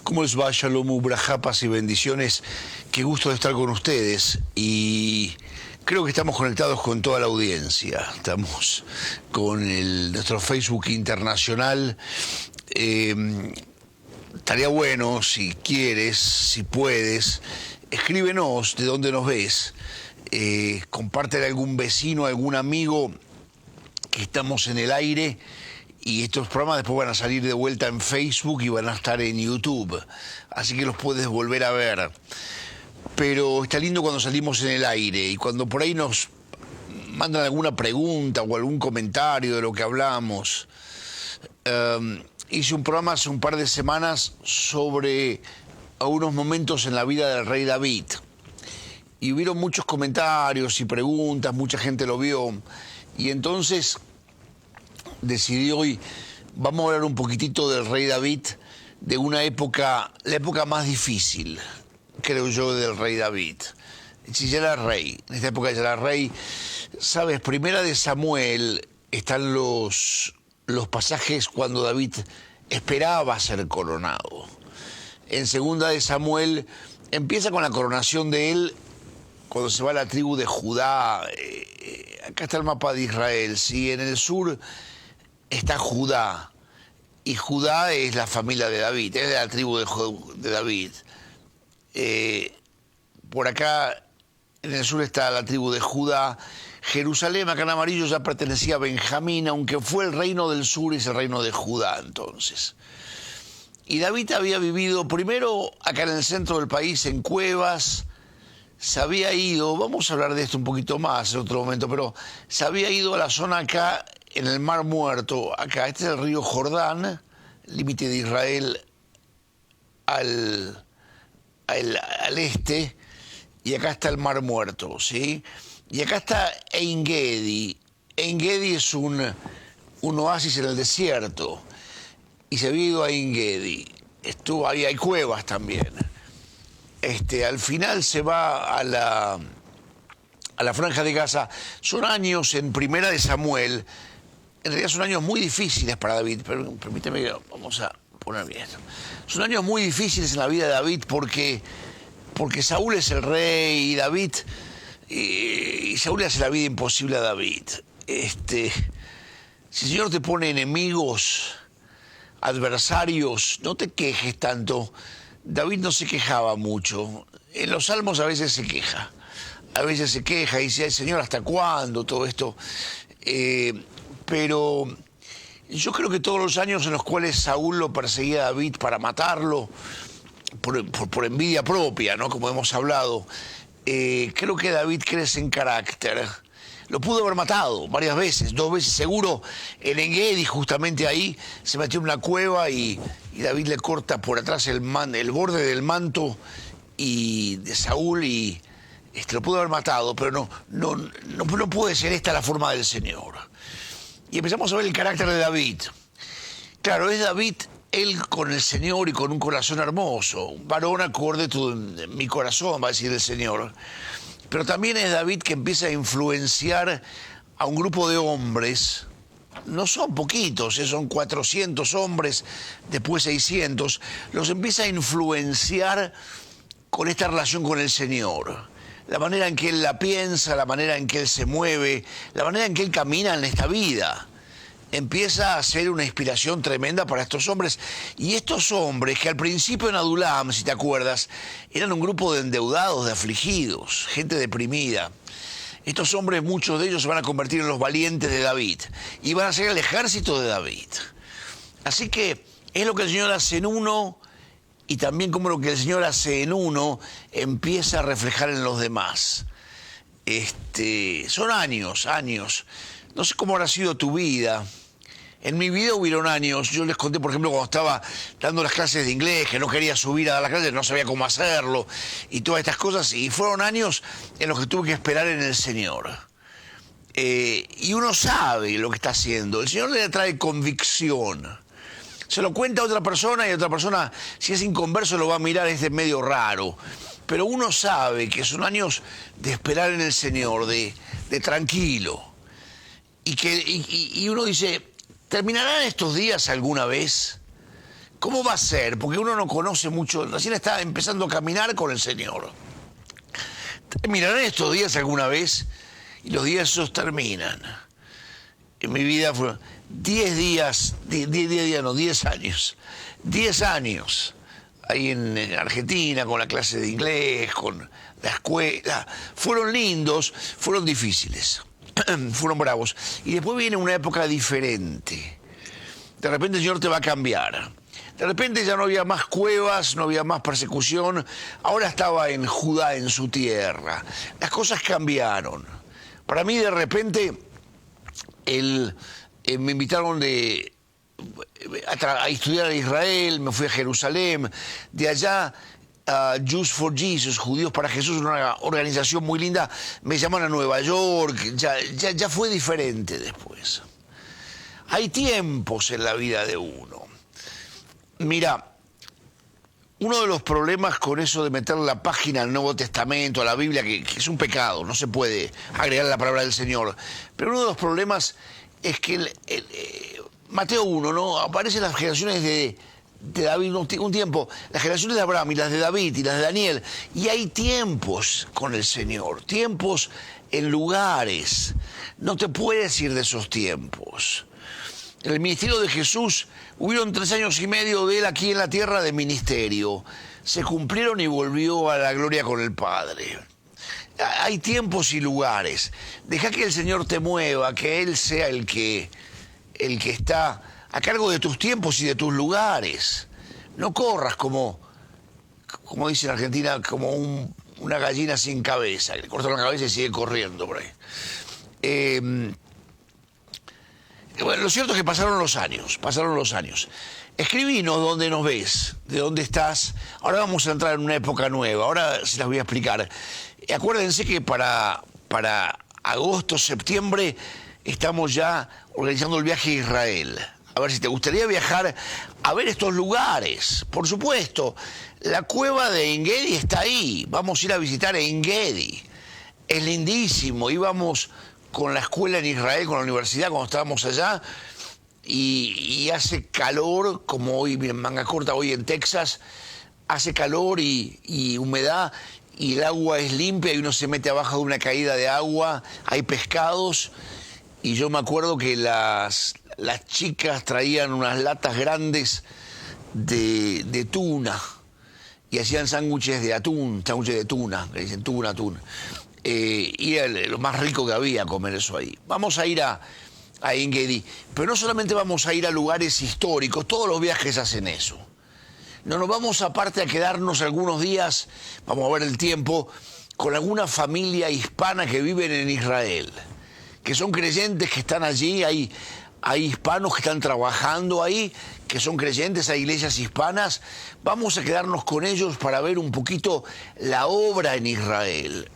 ¿Cómo les va? Shalom, ubrajá, paz y bendiciones. Qué gusto de estar con ustedes. Y creo que estamos conectados con toda la audiencia. Estamos con nuestro Facebook internacional. Estaría bueno, si quieres, si puedes, escríbenos de dónde nos ves. Compártele a algún vecino, a algún amigo que estamos en el aire. Y estos programas después van a salir de vuelta en Facebook y van a estar en YouTube. Así que los puedes volver a ver. Pero está lindo cuando salimos en el aire y cuando por ahí nos mandan alguna pregunta o algún comentario de lo que hablamos. Hice un programa hace un par de semanas sobre algunos momentos en la vida del rey David. Y hubieron muchos comentarios y preguntas, mucha gente lo vio. Y entonces decidí hoy, vamos a hablar un poquitito del rey David, de una época, la época más difícil, creo yo, del rey David. Si ya era rey, en esta época ya era rey. Sabes, primera de Samuel están los pasajes cuando David esperaba ser coronado. En segunda de Samuel empieza con la coronación de él cuando se va a la tribu de Judá. Acá está el mapa de Israel, ¿sí? En el sur está Judá, y Judá es la familia de David, es de la tribu de David. Por acá, en el sur está la tribu de Judá. Jerusalén, acá en amarillo, ya pertenecía a Benjamín, aunque fue el reino del sur, es el reino de Judá entonces. Y David había vivido primero acá en el centro del país, en cuevas. Se había ido, vamos a hablar de esto un poquito más en otro momento, pero se había ido a la zona acá, en el Mar Muerto, acá, este es el río Jordán, límite de Israel al este, y acá está el Mar Muerto, ¿sí? Y acá está Ein Gedi. Ein Gedi es un oasis en el desierto, y se había ido a Ein Gedi. Estuvo ahí, hay cuevas también. Al final se va a la Franja de Gaza. Son años en primera de Samuel. En realidad son años muy difíciles para David, pero permíteme que vamos a poner bien. Son años muy difíciles en la vida de David porque Saúl es el rey y David, y Saúl le hace la vida imposible a David. Si el Señor te pone enemigos, adversarios, no te quejes tanto. David no se quejaba mucho. En los salmos a veces se queja. A veces se queja y dice, ay, Señor, ¿hasta cuándo todo esto? Pero yo creo que todos los años en los cuales Saúl lo perseguía a David para matarlo, por envidia propia, ¿no? Como hemos hablado, creo que David crece en carácter. Lo pudo haber matado varias veces, 2 veces seguro. En En-Gedi, justamente ahí, se metió en una cueva y David le corta por atrás el borde del manto de Saúl y lo pudo haber matado, pero no puede ser esta la forma del Señor. Y empezamos a ver el carácter de David. Claro, es David, él con el Señor y con un corazón hermoso. Un varón acorde en mi corazón, va a decir el Señor. Pero también es David que empieza a influenciar a un grupo de hombres. No son poquitos, son 400 hombres, después 600. Los empieza a influenciar con esta relación con el Señor. La manera en que él la piensa, la manera en que él se mueve, la manera en que él camina en esta vida. Empieza a ser una inspiración tremenda para estos hombres. Y estos hombres, que al principio en Adulam, si te acuerdas, eran un grupo de endeudados, de afligidos, gente deprimida. Estos hombres, muchos de ellos se van a convertir en los valientes de David. Y van a ser el ejército de David. Así que es lo que el Señor hace en uno, y también como lo que el Señor hace en uno empieza a reflejar en los demás. Son años. No sé cómo habrá sido tu vida. En mi vida hubieron años. Yo les conté, por ejemplo, cuando estaba dando las clases de inglés, que no quería subir a dar las clases, no sabía cómo hacerlo, y todas estas cosas. Y fueron años en los que tuve que esperar en el Señor. Y uno sabe lo que está haciendo. El Señor le trae convicción. Se lo cuenta a otra persona y otra persona, si es inconverso, lo va a mirar, es medio raro. Pero uno sabe que son años de esperar en el Señor, de de tranquilo. Y uno dice, ¿terminarán estos días alguna vez? ¿Cómo va a ser? Porque uno no conoce mucho, recién está empezando a caminar con el Señor. ¿Terminarán estos días alguna vez? Y los días esos terminan. En mi vida fueron 10 días, 10 años. 10 años ahí en Argentina, con la clase de inglés, con la escuela. Fueron lindos, fueron difíciles, fueron bravos. Y después viene una época diferente. De repente el Señor te va a cambiar. De repente ya no había más cuevas, no había más persecución. Ahora estaba en Judá, en su tierra. Las cosas cambiaron. Para mí, de repente, me invitaron a estudiar a Israel, me fui a Jerusalén. De allá, Jews for Jesus, Judíos para Jesús, una organización muy linda. Me llaman a Nueva York. Ya fue diferente después. Hay tiempos en la vida de uno. Mira, uno de los problemas con eso de meter la página al Nuevo Testamento, a la Biblia, que es un pecado, no se puede agregar la palabra del Señor, pero uno de los problemas es que Mateo 1, ¿no? Aparecen las generaciones de David un tiempo, las generaciones de Abraham y las de David y las de Daniel, y hay tiempos con el Señor, tiempos en lugares, no te puedes ir de esos tiempos. En el ministerio de Jesús hubieron 3 años y medio de él aquí en la tierra de ministerio. Se cumplieron y volvió a la gloria con el Padre. Hay tiempos y lugares. Deja que el Señor te mueva, que Él sea el que está a cargo de tus tiempos y de tus lugares. No corras como dice en Argentina, como una gallina sin cabeza. Le cortan la cabeza y sigue corriendo por ahí. Bueno, lo cierto es que pasaron los años. Escribinos dónde nos ves, de dónde estás. Ahora vamos a entrar en una época nueva, ahora se las voy a explicar. Acuérdense que para agosto, septiembre, estamos ya organizando el viaje a Israel. A ver si te gustaría viajar a ver estos lugares. Por supuesto, la cueva de En Gedi está ahí. Vamos a ir a visitar En Gedi. Es lindísimo. Íbamos con la escuela en Israel, con la universidad, cuando estábamos allá, y hace calor, como hoy, miren, manga corta, hoy en Texas, hace calor y humedad, y el agua es limpia, y uno se mete abajo de una caída de agua, hay pescados, y yo me acuerdo que las chicas traían unas latas grandes de tuna, y hacían sándwiches de atún, sándwiches de tuna, que dicen tuna, atún. Y era lo más rico que había comer eso ahí. Vamos a ir a En Gedi, pero no solamente vamos a ir a lugares históricos, todos los viajes hacen eso. No nos vamos aparte a quedarnos algunos días, vamos a ver el tiempo, con alguna familia hispana que viven en Israel, que son creyentes, que están allí, hay hispanos que están trabajando ahí, que son creyentes, hay iglesias hispanas. Vamos a quedarnos con ellos para ver un poquito la obra en Israel.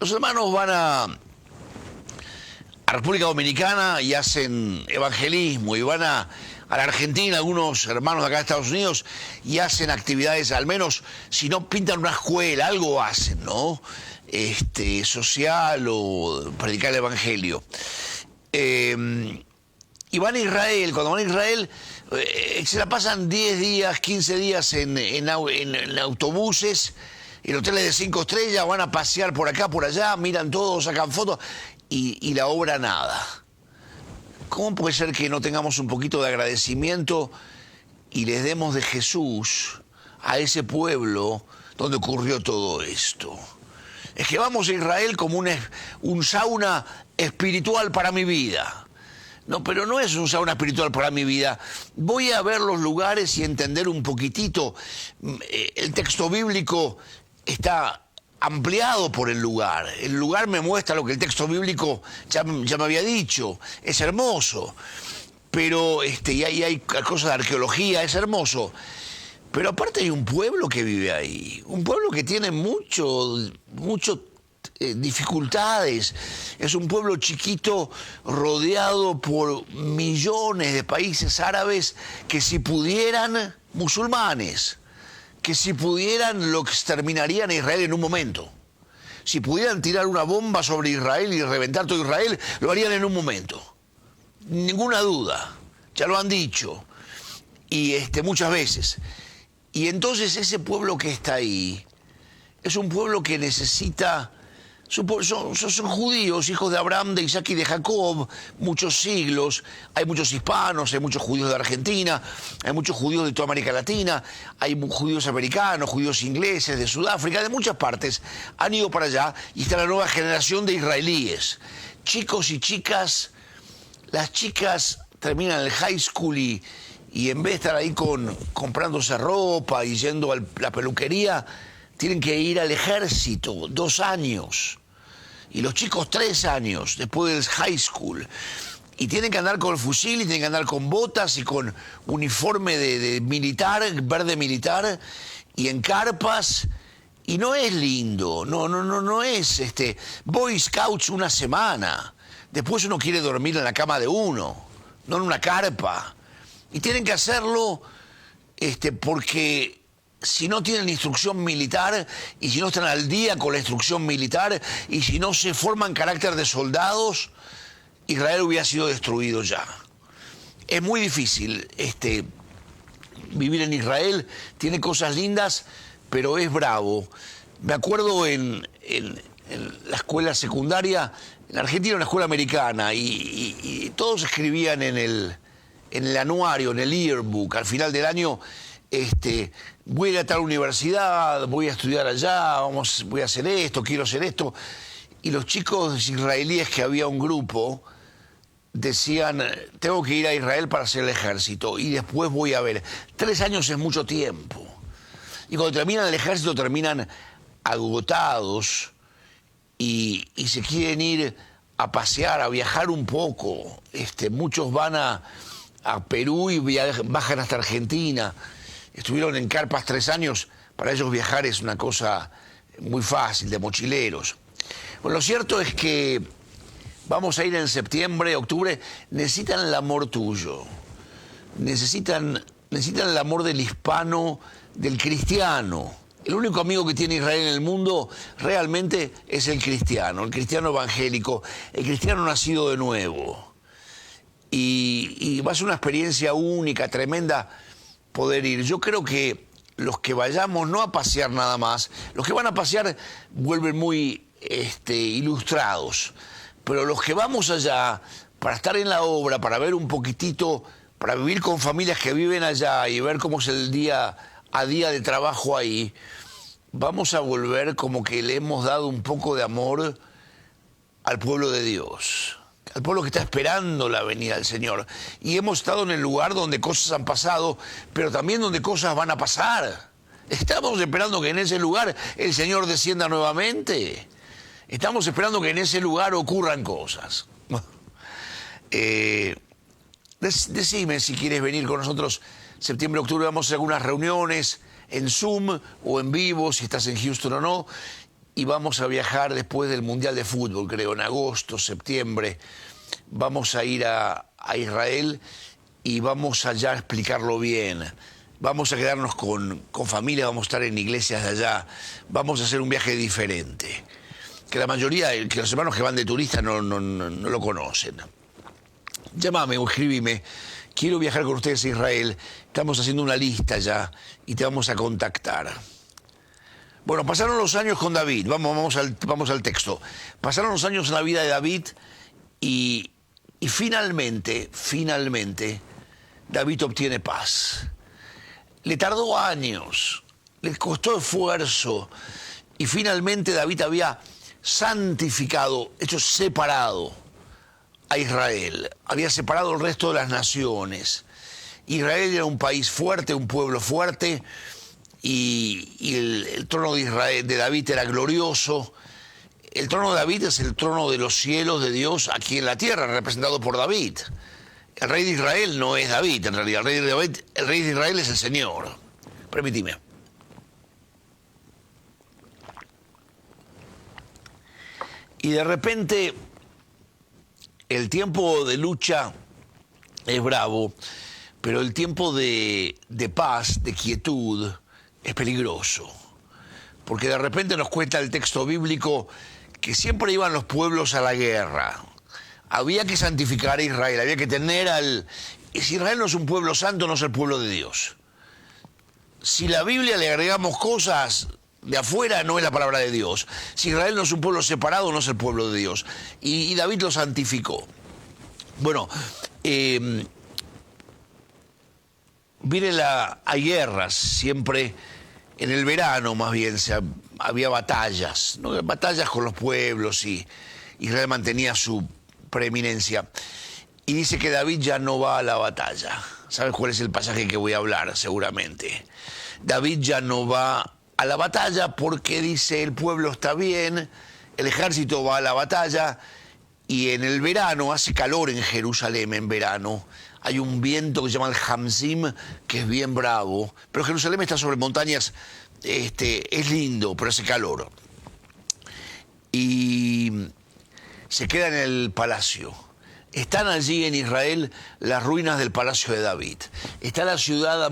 Los hermanos van a República Dominicana y hacen evangelismo, y van a la Argentina, algunos hermanos de acá de Estados Unidos, y hacen actividades, al menos, si no pintan una escuela, algo hacen, ¿no? Social o predicar el evangelio. Y van a Israel. Cuando van a Israel, se la pasan 10 días, 15 días en autobuses, en hoteles de 5 estrellas, van a pasear por acá, por allá, miran todo, sacan fotos, y la obra nada. ¿Cómo puede ser que no tengamos un poquito de agradecimiento y les demos de Jesús a ese pueblo donde ocurrió todo esto? Es que vamos a Israel como un sauna espiritual para mi vida. No, pero no es un sauna espiritual para mi vida. Voy a ver los lugares y entender un poquitito. El texto bíblico está ampliado por el lugar. El lugar me muestra lo que el texto bíblico ya me había dicho. Es hermoso. Pero y hay cosas de arqueología, es hermoso. Pero aparte hay un pueblo que vive ahí. Un pueblo que tiene mucho dificultades. Es un pueblo chiquito rodeado por millones de países árabes que, si pudieran, musulmanes, que si pudieran lo exterminarían a Israel en un momento. Si pudieran tirar una bomba sobre Israel y reventar todo Israel, lo harían en un momento. Ninguna duda. Ya lo han dicho. Y muchas veces. Y entonces ese pueblo que está ahí es un pueblo que necesita... Son judíos, hijos de Abraham, de Isaac y de Jacob, muchos siglos. Hay muchos hispanos, hay muchos judíos de Argentina, hay muchos judíos de toda América Latina, hay judíos americanos, judíos ingleses, de Sudáfrica, de muchas partes. Han ido para allá y está la nueva generación de israelíes. Chicos y chicas, las chicas terminan el high school y en vez de estar ahí comprándose ropa y yendo a la peluquería, tienen que ir al ejército 2 años. Y los chicos 3 años después del high school. Y tienen que andar con el fusil y tienen que andar con botas y con uniforme de militar, verde militar, y en carpas. Y no es lindo, no es Boy Scouts una semana. Después uno quiere dormir en la cama de uno, no en una carpa. Y tienen que hacerlo porque si no tienen instrucción militar y si no están al día con la instrucción militar y si no se forman carácter de soldados, Israel hubiera sido destruido ya. Es muy difícil vivir en Israel, tiene cosas lindas, pero es bravo. Me acuerdo en la escuela secundaria, en Argentina una escuela americana, y todos escribían en el anuario, en el yearbook, al final del año, voy a ir a tal universidad, voy a estudiar allá, voy a hacer esto, quiero hacer esto. Y los chicos israelíes, que había un grupo, decían, tengo que ir a Israel para hacer el ejército y después voy a ver. 3 años es mucho tiempo. Y cuando terminan el ejército terminan agotados y se quieren ir a pasear, a viajar un poco. Muchos van a Perú y bajan hasta Argentina. Estuvieron en carpas 3 años, para ellos viajar es una cosa muy fácil, de mochileros. Bueno, lo cierto es que vamos a ir en septiembre, octubre, necesitan el amor tuyo, necesitan el amor del hispano, del cristiano. El único amigo que tiene Israel en el mundo realmente es el cristiano evangélico, el cristiano nacido de nuevo. Y va a ser una experiencia única, tremenda, poder ir. Yo creo que los que vayamos no a pasear nada más, los que van a pasear vuelven muy ilustrados, pero los que vamos allá para estar en la obra, para ver un poquitito, para vivir con familias que viven allá y ver cómo es el día a día de trabajo ahí, vamos a volver como que le hemos dado un poco de amor al pueblo de Dios, al pueblo que está esperando la venida del Señor. Y hemos estado en el lugar donde cosas han pasado, pero también donde cosas van a pasar. Estamos esperando que en ese lugar el Señor descienda nuevamente. Estamos esperando que en ese lugar ocurran cosas. Decime si quieres venir con nosotros septiembre, octubre. Vamos a hacer algunas reuniones en Zoom o en vivo, si estás en Houston o no. Y vamos a viajar después del Mundial de Fútbol, creo, en agosto, septiembre. Vamos a ir a Israel y vamos allá a explicarlo bien. Vamos a quedarnos con familia, vamos a estar en iglesias de allá. Vamos a hacer un viaje diferente, que la mayoría, que los hermanos que van de turistas no lo conocen. Llámame o escríbime. Quiero viajar con ustedes a Israel. Estamos haciendo una lista ya y te vamos a contactar. Bueno, pasaron los años con David. Vamos al texto. Pasaron los años en la vida de David y finalmente, David obtiene paz. Le tardó años, le costó esfuerzo y finalmente David había santificado, hecho separado a Israel. Había separado el resto de las naciones. Israel era un país fuerte, un pueblo fuerte, y el trono de Israel, de David, era glorioso. El trono de David es el trono de los cielos de Dios aquí en la tierra, representado por David. El rey de Israel no es David, en realidad. El rey de Israel es el Señor. Permíteme. Y de repente, el tiempo de lucha es bravo, pero el tiempo de paz, de quietud, es peligroso. porque de repente nos cuenta el texto bíblico que siempre iban los pueblos a la guerra. Había que santificar a Israel, había que tener al... Y si Israel no es un pueblo santo, no es el pueblo de Dios. Si la Biblia le agregamos cosas de afuera, no es la palabra de Dios. Si Israel no es un pueblo separado, no es el pueblo de Dios. Y David lo santificó. Bueno, hay guerras, siempre en el verano más bien había batallas, ¿no? Batallas con los pueblos y Israel mantenía su preeminencia. Y dice que David ya no va a la batalla. ¿Sabes cuál es el pasaje que voy a hablar? Seguramente. David ya no va a la batalla porque dice el pueblo está bien, el ejército va a la batalla y en el verano hace calor en Jerusalén en verano. Hay un viento que se llama el Hamzim, que es bien bravo, pero Jerusalén está sobre montañas, es lindo, pero hace calor. Y se queda en el palacio. Están allí en Israel las ruinas del Palacio de David. Está la ciudad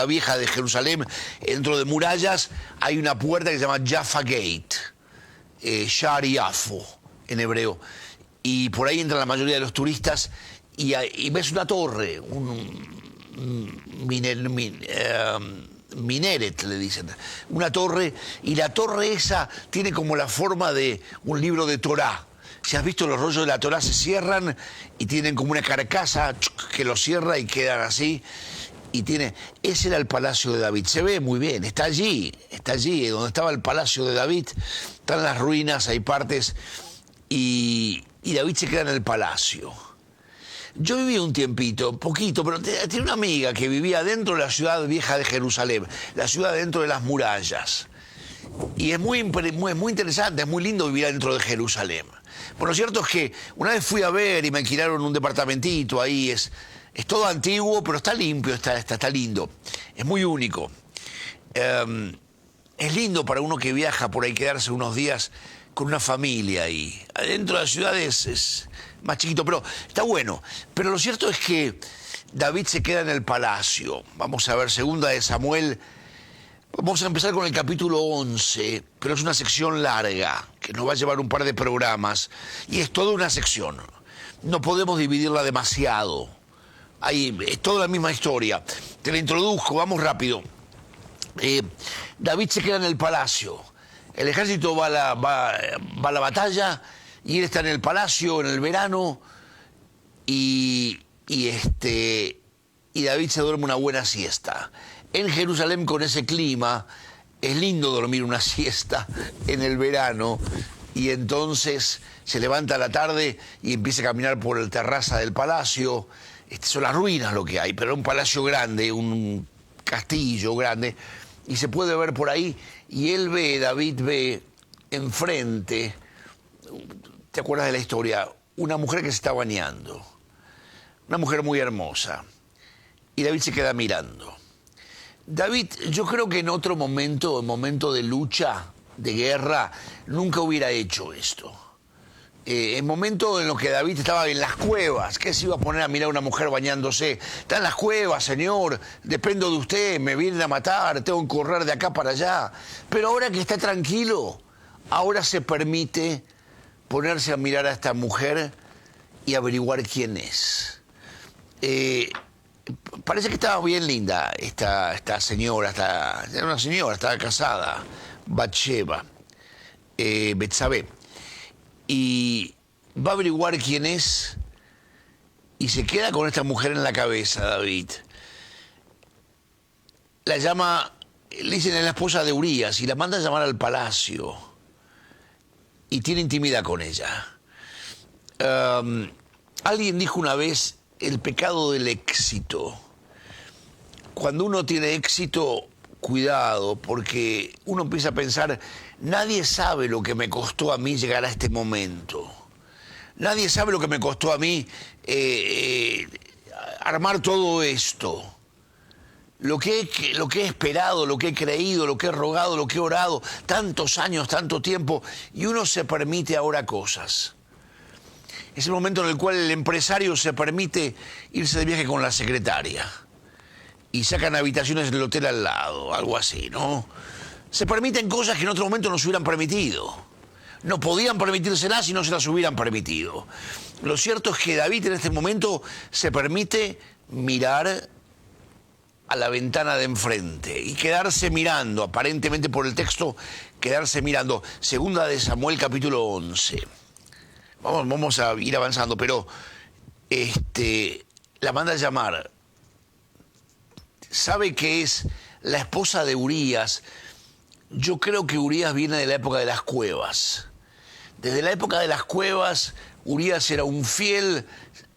vieja de Jerusalén. Dentro de murallas hay una puerta que se llama Jaffa Gate, Shar Yafo en hebreo. Y por ahí entran la mayoría de los turistas y ves una torre, mineret le dicen, una torre, y la torre esa tiene como la forma de un libro de Torá. Si has visto los rollos de la Torá, se cierran y tienen como una carcasa que los cierra y quedan así. Ese era el palacio de David. Se ve muy bien, está allí, donde estaba el palacio de David. Están las ruinas, hay partes, y David se queda en el palacio. Yo viví un tiempito, poquito, pero tenía una amiga que vivía dentro de la ciudad vieja de Jerusalén, la ciudad dentro de las murallas. Y es muy interesante, es muy lindo vivir dentro de Jerusalén. Bueno, lo cierto es que una vez fui a ver y me alquilaron un departamentito ahí, es todo antiguo, pero está limpio, está lindo, es muy único. Es lindo para uno que viaja por ahí quedarse unos días con una familia ahí. Adentro de la ciudad es más chiquito, pero está bueno. Pero lo cierto es que David se queda en el palacio. Vamos a ver, segunda de Samuel. Vamos a empezar con el capítulo 11, pero es una sección larga, que nos va a llevar un par de programas, y es toda una sección. No podemos dividirla demasiado. Ahí es toda la misma historia. Te la introduzco, vamos rápido. David se queda en el palacio. El ejército va a la batalla, y él está en el palacio en el verano, y David se duerme una buena siesta. En Jerusalén, con ese clima, es lindo dormir una siesta en el verano, y entonces se levanta a la tarde y empieza a caminar por la terraza del palacio. Son las ruinas lo que hay, pero un palacio grande, un castillo grande, y se puede ver por ahí, y David ve enfrente, ¿te acuerdas de la historia? Una mujer que se está bañando, una mujer muy hermosa, y David se queda mirando. David, yo creo que en otro momento, en momento de lucha, de guerra, nunca hubiera hecho esto. En momento en los que David estaba en las cuevas, ¿qué se iba a poner a mirar a una mujer bañándose? Está en las cuevas, señor, dependo de usted, me vienen a matar, tengo que correr de acá para allá. Pero ahora que está tranquilo, ahora se permite ponerse a mirar a esta mujer y averiguar quién es. Parece que estaba bien linda esta señora, era una señora, estaba casada, Bathsheba, Betsabé. Y va a averiguar quién es y se queda con esta mujer en la cabeza, David. La llama, le dicen es la esposa de Urías, y la manda a llamar al palacio y tiene intimidad con ella. Alguien dijo una vez el pecado del éxito. Cuando uno tiene éxito, cuidado, porque uno empieza a pensar, nadie sabe lo que me costó a mí llegar a este momento. Nadie sabe lo que me costó a mí armar todo esto. Lo que he esperado, lo que he creído, lo que he rogado, lo que he orado, tantos años, tanto tiempo, y uno se permite ahora cosas. Es el momento en el cual el empresario se permite irse de viaje con la secretaria y sacan habitaciones del hotel al lado, algo así, ¿no? se permiten cosas que en otro momento no se hubieran permitido. No podían permitírselas si no se las hubieran permitido. Lo cierto es que David en este momento se permite mirar a la ventana de enfrente y quedarse mirando, aparentemente por el texto, quedarse mirando. Segunda de Samuel, capítulo 11. Vamos a ir avanzando, pero la manda a llamar. Sabe que es la esposa de Urías. Yo creo que Urías viene de la época de las cuevas. Desde la época de las cuevas, Urías era un fiel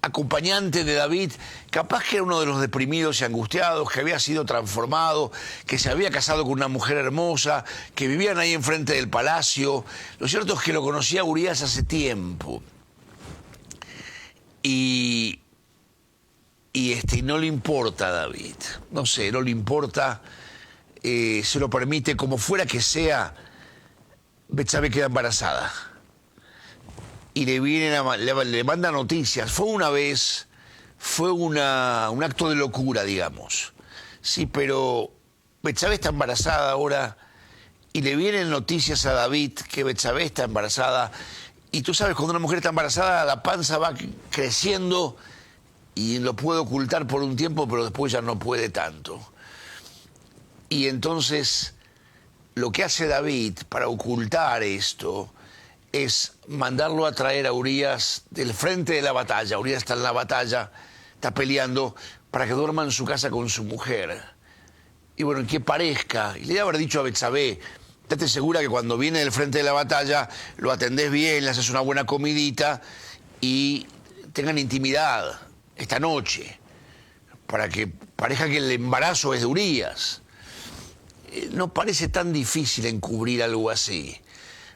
acompañante de David, capaz que era uno de los deprimidos y angustiados, que había sido transformado, que se había casado con una mujer hermosa, que vivían ahí enfrente del palacio. Lo cierto es que lo conocía Urías hace tiempo. Y no le importa a David. No sé, no le importa, se lo permite, como fuera que sea. Betsabé queda embarazada. Y le manda noticias. Fue una vez, fue un acto de locura, digamos. Sí, pero Betsabé está embarazada ahora y le vienen noticias a David que Betsabé está embarazada. Y tú sabes, cuando una mujer está embarazada, la panza va creciendo y lo puede ocultar por un tiempo, pero después ya no puede tanto. Y entonces, lo que hace David para ocultar esto es mandarlo a traer a Urías del frente de la batalla. Urías está en la batalla, está peleando, para que duerma en su casa con su mujer. Y bueno, que parezca, y le debe haber dicho a Betsabé, estate segura que cuando viene del frente de la batalla lo atendés bien, le haces una buena comidita y tengan intimidad esta noche, para que parezca que el embarazo es de Urías. No parece tan difícil encubrir algo así.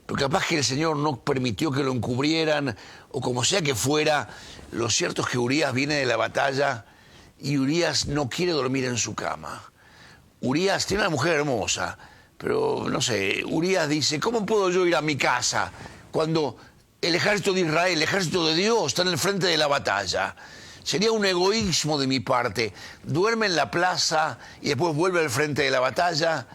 Pero capaz que el Señor no permitió que lo encubrieran, o como sea que fuera. Lo cierto es que Urías viene de la batalla y Urías no quiere dormir en su cama. Urías tiene una mujer hermosa, pero no sé, Urías dice, ¿cómo puedo yo ir a mi casa cuando el ejército de Israel, el ejército de Dios, está en el frente de la batalla? Sería un egoísmo de mi parte. Duerme en la plaza y después vuelve al frente de la batalla.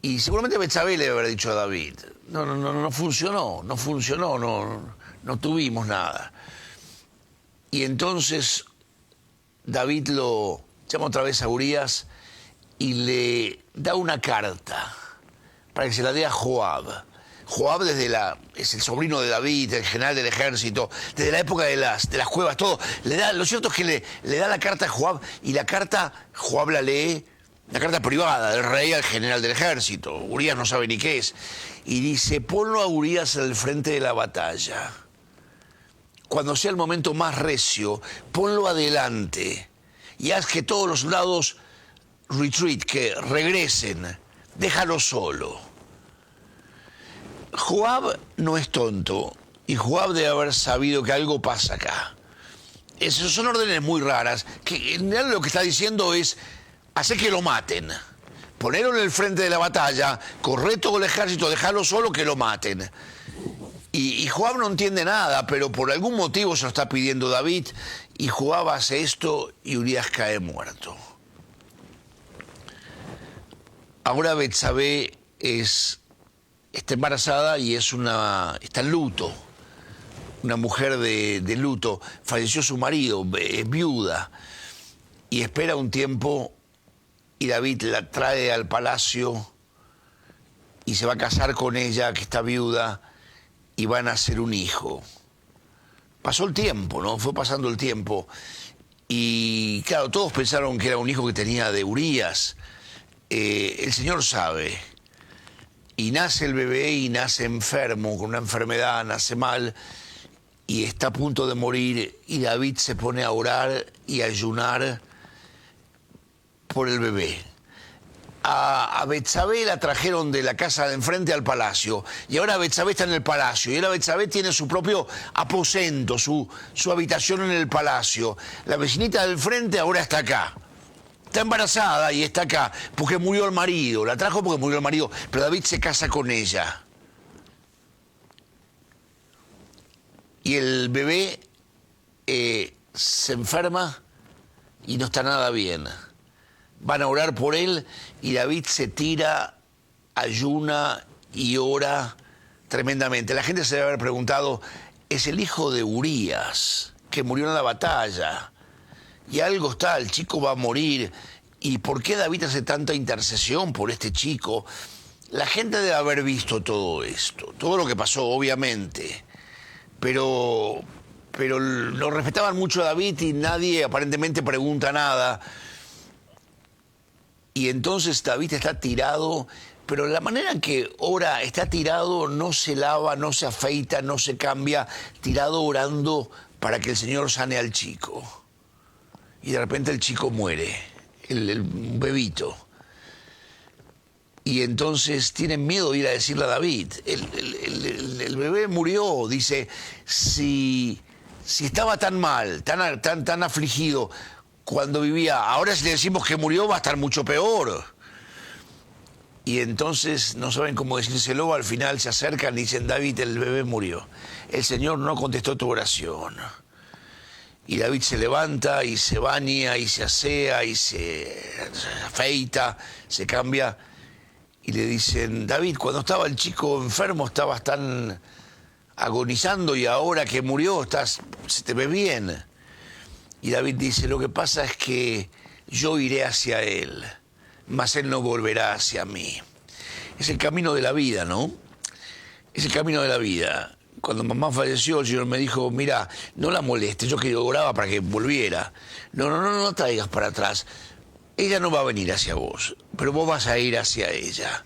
Y seguramente Betsabé le debe haber dicho a David, no funcionó, no tuvimos nada. Y entonces David lo llama otra vez a Urías y le da una carta para que se la dé a Joab. Joab es el sobrino de David, el general del ejército, desde la época de las cuevas, todo. Lo cierto es que le da la carta a Joab, y la carta, Joab la lee, la carta privada del rey al general del ejército. Urías no sabe ni qué es. Y dice, ponlo a Urías al frente de la batalla. Cuando sea el momento más recio, ponlo adelante y haz que todos los soldados retreat, que regresen, déjalo solo. Joab no es tonto, y Joab debe haber sabido que algo pasa acá. Esas son órdenes muy raras, que en realidad lo que está diciendo es hacer que lo maten. Ponerlo en el frente de la batalla, correr todo el ejército, dejarlo solo, que lo maten. Y Joab no entiende nada, pero por algún motivo se lo está pidiendo David, y Joab hace esto y Urías cae muerto. Ahora Betsabé está embarazada y está en luto, una mujer de luto. Falleció su marido, es viuda, y espera un tiempo, y David la trae al palacio y se va a casar con ella, que está viuda, y van a nacer un hijo. Pasó el tiempo, ¿no? Fue pasando el tiempo, y claro, todos pensaron que era un hijo que tenía de Urías. El Señor sabe. Y nace el bebé y nace enfermo, con una enfermedad, nace mal y está a punto de morir. Y David se pone a orar y a ayunar por el bebé. A Betsabé la trajeron de la casa de enfrente al palacio, y ahora Betsabé está en el palacio, y ahora Betsabé tiene su propio aposento, su habitación en el palacio. La vecinita del frente ahora está acá. Está embarazada y está acá porque murió el marido. La trajo porque murió el marido, pero David se casa con ella. Y el bebé se enferma y no está nada bien. Van a orar por él y David se tira ayuna y ora tremendamente. La gente se debe haber preguntado, es el hijo de Urías, que murió en la batalla. Y algo está, el chico va a morir. ¿Y por qué David hace tanta intercesión por este chico? La gente debe haber visto todo esto, todo lo que pasó, obviamente. Pero lo respetaban mucho a David y nadie aparentemente pregunta nada. Y entonces David está tirado, pero la manera en que ora, está tirado, no se lava, no se afeita, no se cambia, tirado orando para que el Señor sane al chico. Y de repente el chico muere, el bebito. Y entonces tienen miedo de ir a decirle a David, el bebé murió, dice, si estaba tan mal, tan afligido cuando vivía, ahora si le decimos que murió va a estar mucho peor. Y entonces no saben cómo decírselo, al final se acercan y dicen, David, el bebé murió. El Señor no contestó tu oración. Y David se levanta y se baña y se asea y se afeita, se cambia. Y le dicen, David, cuando estaba el chico enfermo estabas tan agonizando y ahora que murió se te ve bien. Y David dice, lo que pasa es que yo iré hacia él, mas él no volverá hacia mí. Es el camino de la vida, ¿no? Es el camino de la vida. Cuando mamá falleció, el Señor me dijo, mira, no la molestes, yo que oraba para que volviera. No traigas para atrás. Ella no va a venir hacia vos, pero vos vas a ir hacia ella.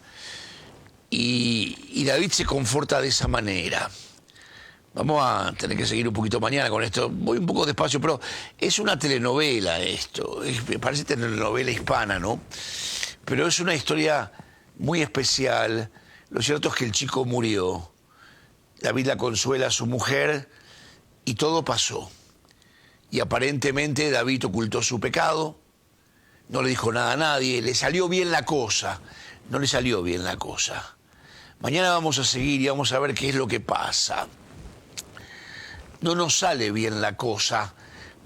Y David se conforta de esa manera. Vamos a tener que seguir un poquito mañana con esto. Voy un poco despacio, pero es una telenovela esto. Parece telenovela hispana, ¿no? Pero es una historia muy especial. Lo cierto es que el chico murió. David la consuela a su mujer y todo pasó. Y aparentemente David ocultó su pecado. No le dijo nada a nadie, le salió bien la cosa, no le salió bien la cosa. Mañana vamos a seguir y vamos a ver qué es lo que pasa. No nos sale bien la cosa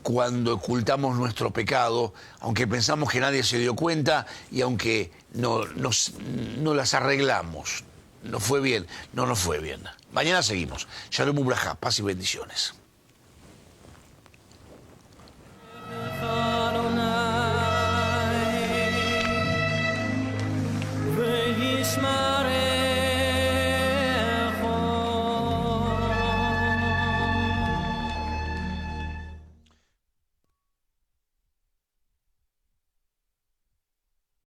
cuando ocultamos nuestro pecado, aunque pensamos que nadie se dio cuenta y aunque no las arreglamos. No fue bien, no nos fue bien. Mañana seguimos. Shalom Ubrajá, paz y bendiciones. Smile.